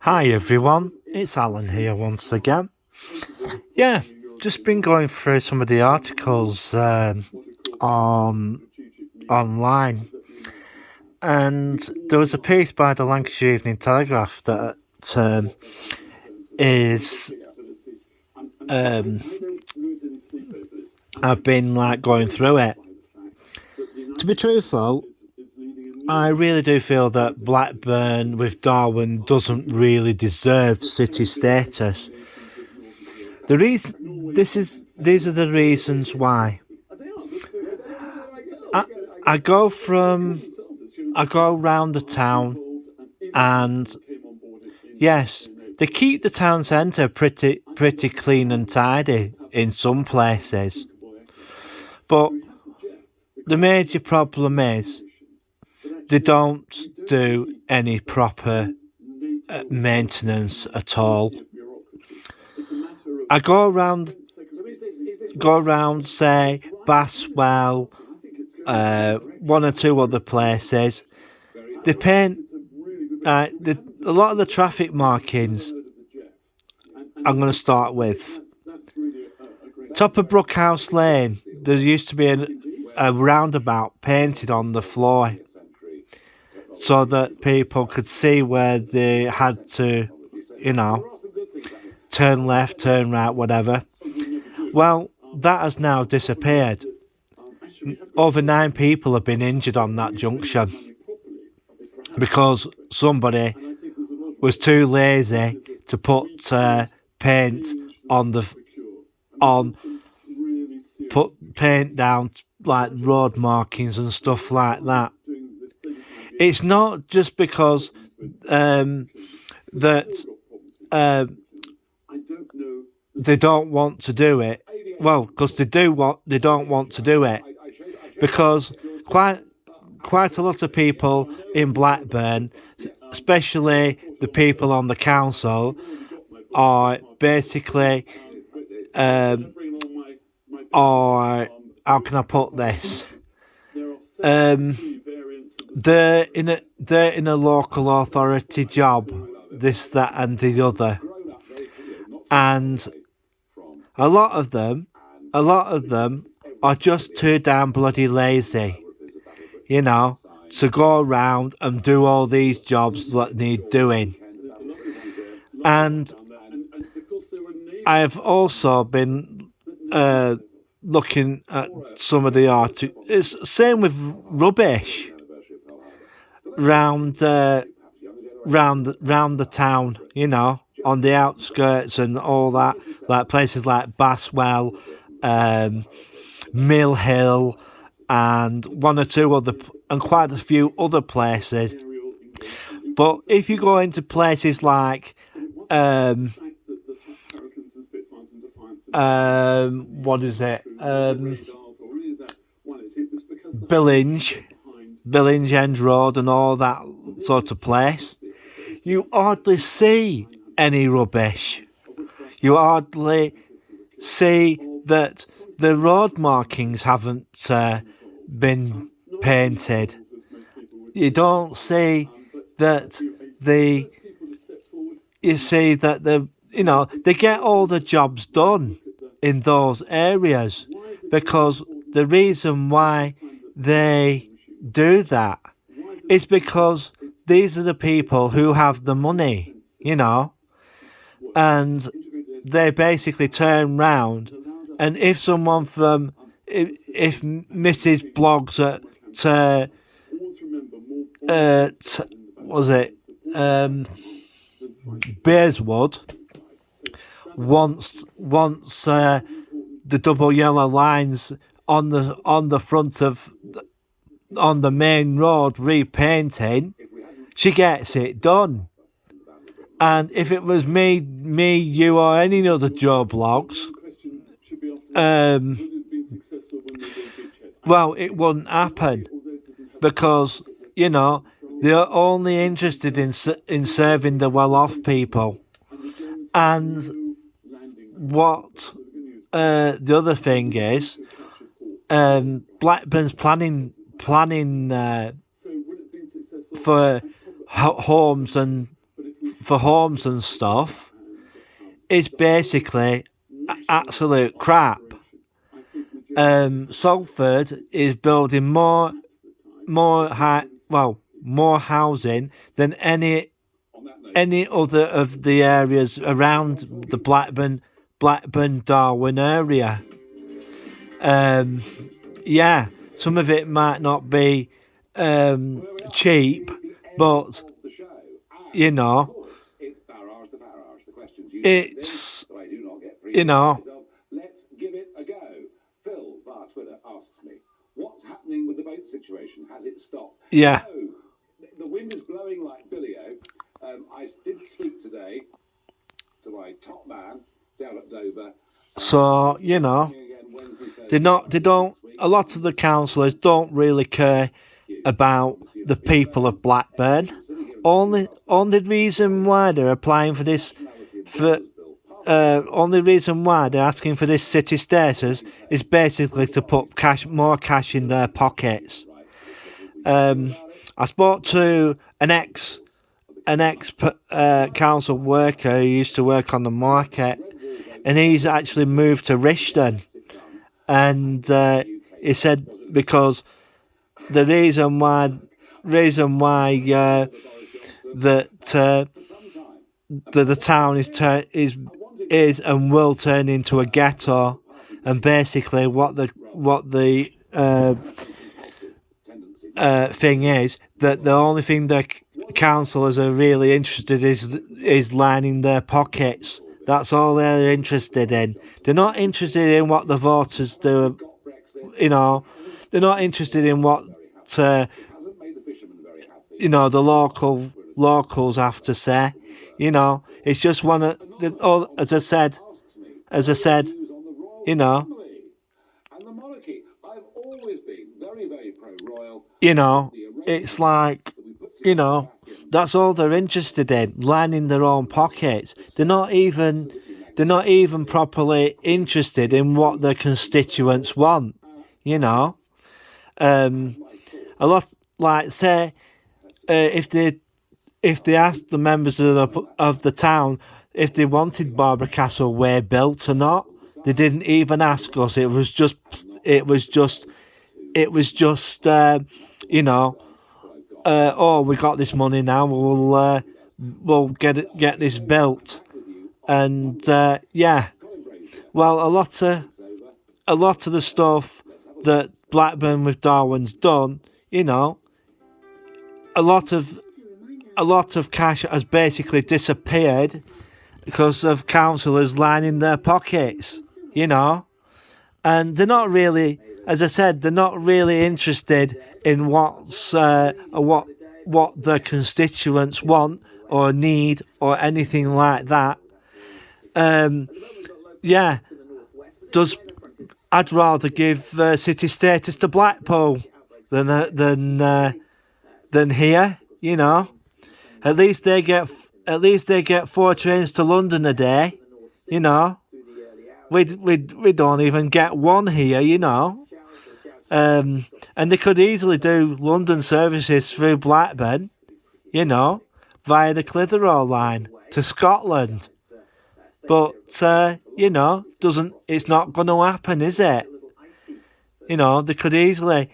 Hi everyone, it's Alan here once again. Yeah, just been going through some of the articles on online, and there was a piece by the Lancashire Evening Telegraph that is um, I've been going through it. To be truthful, I really do feel that Blackburn with Darwin doesn't really deserve city status. The reason these are the reasons why. I, I go from I go round the town, and yes, they keep the town centre pretty clean and tidy in some places, but the major problem is they don't do any proper maintenance at all. I go around, say Baswell, one or two other places. They paint a lot of the traffic markings. I'm going to start with top of Brookhouse Lane. There used to be a roundabout painted on the floor, so that people could see where they had to, turn left, turn right, whatever. Well, that has now disappeared. Over 9 people have been injured on that junction because somebody was too lazy to put paint put paint down like road markings and stuff like that. It's not just because that they don't want to do it. Well, because they don't want to do it, because quite a lot of people in Blackburn, especially the people on the council, are basically or how can I put this? They're in a local authority job, this, that, and the other, and a lot of them are just too damn bloody lazy, to go around and do all these jobs that need doing. And I've also been looking at some of the articles. It's same with rubbish round the town, on the outskirts and all that, like places like Baswell, Mill Hill, and one or two other, and quite a few other places. But if you go into places like what is it? Billinge End Road and all that sort of place, you hardly see any rubbish. You hardly see that the road markings haven't been painted. You don't see that they get all the jobs done in those areas, because the reason why they do that is because these are the people who have the money, and they basically turn round, and if someone if Mrs. Blogs was it Bearswood wants the double yellow lines on the front of on the main road repainting, she gets it done. And if it was me, you, or any other Joe Blogs, well, it wouldn't happen, because they're only interested in serving the well-off people. And what the other thing is, Blackburn's planning for homes and for homes and stuff is basically absolute crap. Salford is building more housing than any other of the areas around the Blackburn Darwen area. Yeah, some of it might not be cheap, but you know, it's you know. Let's give it a go. Phil via Twitter asks me, what's happening with the boat situation? Has it stopped? Yeah. No, the wind is blowing like Billy-O. I did speak today to my top man down at Dover. So, a lot of the councillors don't really care about the people of Blackburn. Only reason why they're applying for this, only reason why they're asking for this city status is basically to put more cash in their pockets. I spoke to an ex council worker who used to work on the market, and he's actually moved to Rishton, and he said because the reason why the town is and will turn into a ghetto, and basically what the thing is that the only thing the councillors are really interested is lining their pockets. That's all they're interested in. They're not interested in what the voters do. They're not interested in what the locals have to say. It's just one of the, as I said, And the monarchy. I've always been very, very pro-royal. It's like, that's all they're interested in, lining their own pockets. They're not even properly interested in what their constituents want. A lot, like, say, if they asked the members of the town if they wanted Barbara Castle Way built or not, they didn't even ask us. It was just oh, we got this money now. We'll get this built, and yeah. Well, a lot of the stuff that Blackburn with Darwen's done, a lot of cash has basically disappeared because of councillors lining their pockets, and they're not really, as I said, they're not really interested in what the constituents want or need or anything like that. Yeah, I'd rather give city status to Blackpool than here. At least they get 4 trains to London a day. We don't even get one here. And they could easily do London services through Blackburn, via the Clitheroe line to Scotland. But it's not going to happen, is it? They could easily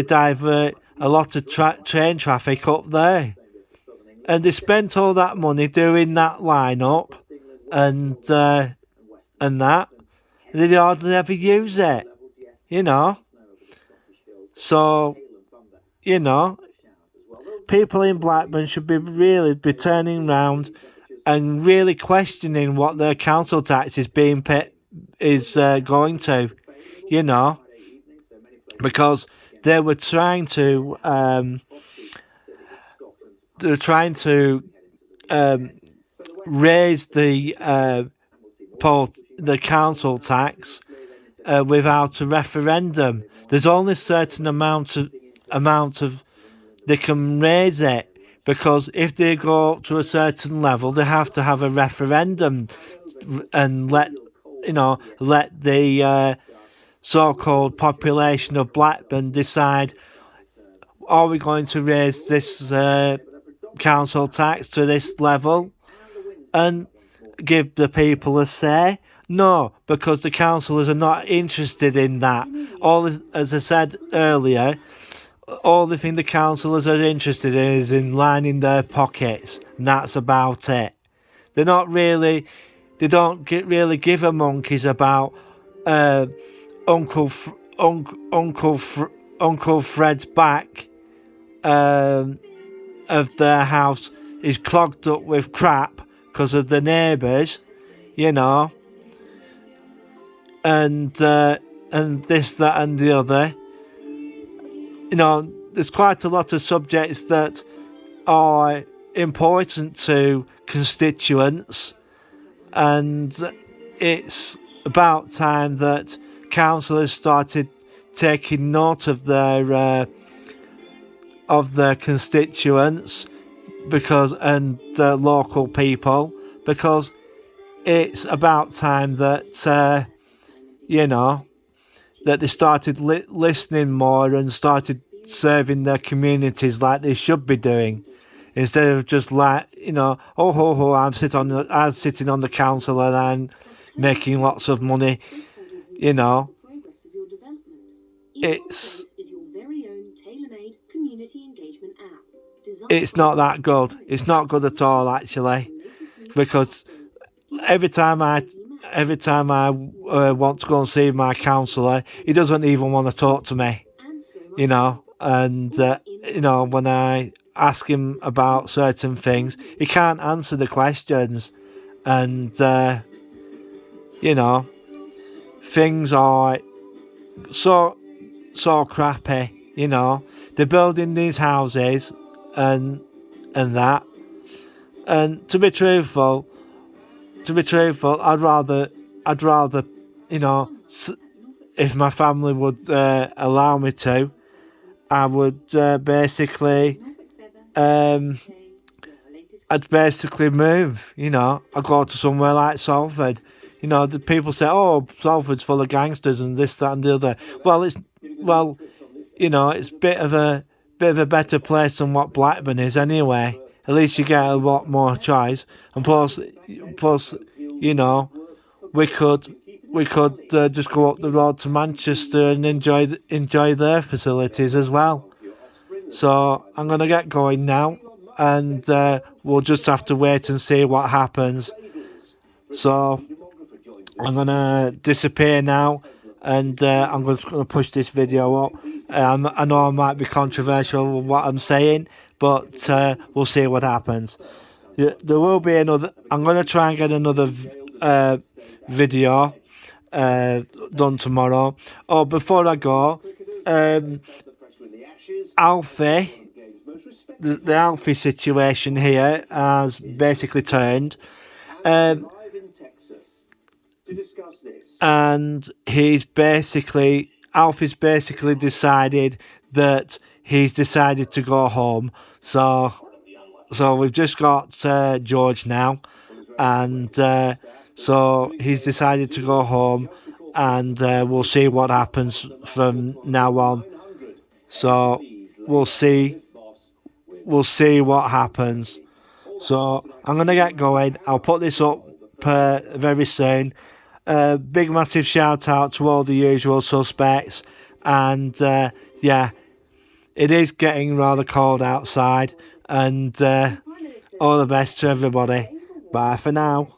divert a lot of train traffic up there, and they spent all that money doing that line up, and that they hardly ever use it. So, people in Blackburn should be turning round and really questioning what their council tax is being going to, because they were trying to raise the council tax without a referendum. There's only a certain amount of they can raise it, because if they go up to a certain level, they have to have a referendum and let the so-called population of Blackburn decide: are we going to raise this council tax to this level and give the people a say? No, because the councillors are not interested in that. As I said earlier, all the thing the councillors are interested in is in lining their pockets, and that's about it. They don't really give a monkeys about Uncle Fred's back of their house is clogged up with crap because of the neighbours, you know, and this, that, and the other. You know, there's quite a lot of subjects that are important to constituents, and it's about time that councillors started taking note of their constituents and the local people, because it's about time that you know, that they started listening more and started serving their communities like they should be doing, instead of just like, you know, I'm sitting on the council and I'm making lots of money, you know. It's not that good. It's not good at all, actually, because every time I want to go and see my counsellor, he doesn't even want to talk to me, you know. And you know, when I ask him about certain things, he can't answer the questions, and you know, things are so crappy. You know, they're building these houses and that, and to be truthful, I'd rather, you know, if my family would allow me to, I would basically move. You know, I'd go to somewhere like Salford. You know, the people say, "Oh, Salford's full of gangsters and this, that, and the other." Well, you know, it's a bit of a better place than what Blackburn is anyway. At least you get a lot more choice, and plus, you know, we could just go up the road to Manchester and enjoy their facilities as well. So I'm gonna get going now, and we'll just have to wait and see what happens. So I'm gonna disappear now, and I'm just gonna push this video up. I know I might be controversial with what I'm saying, but we'll see what happens. There will be another. I'm going to try and get another video done tomorrow. Oh, before I go, Alfie, the Alfie situation here has basically turned, and Alfie's basically decided that he's decided to go home. So we've just got George now, and so he's decided to go home, and we'll see what happens from now on. So we'll see what happens. So I'm gonna get going. I'll put this up very soon. Big massive shout out to all the usual suspects, and yeah, it is getting rather cold outside, and all the best to everybody. Bye for now.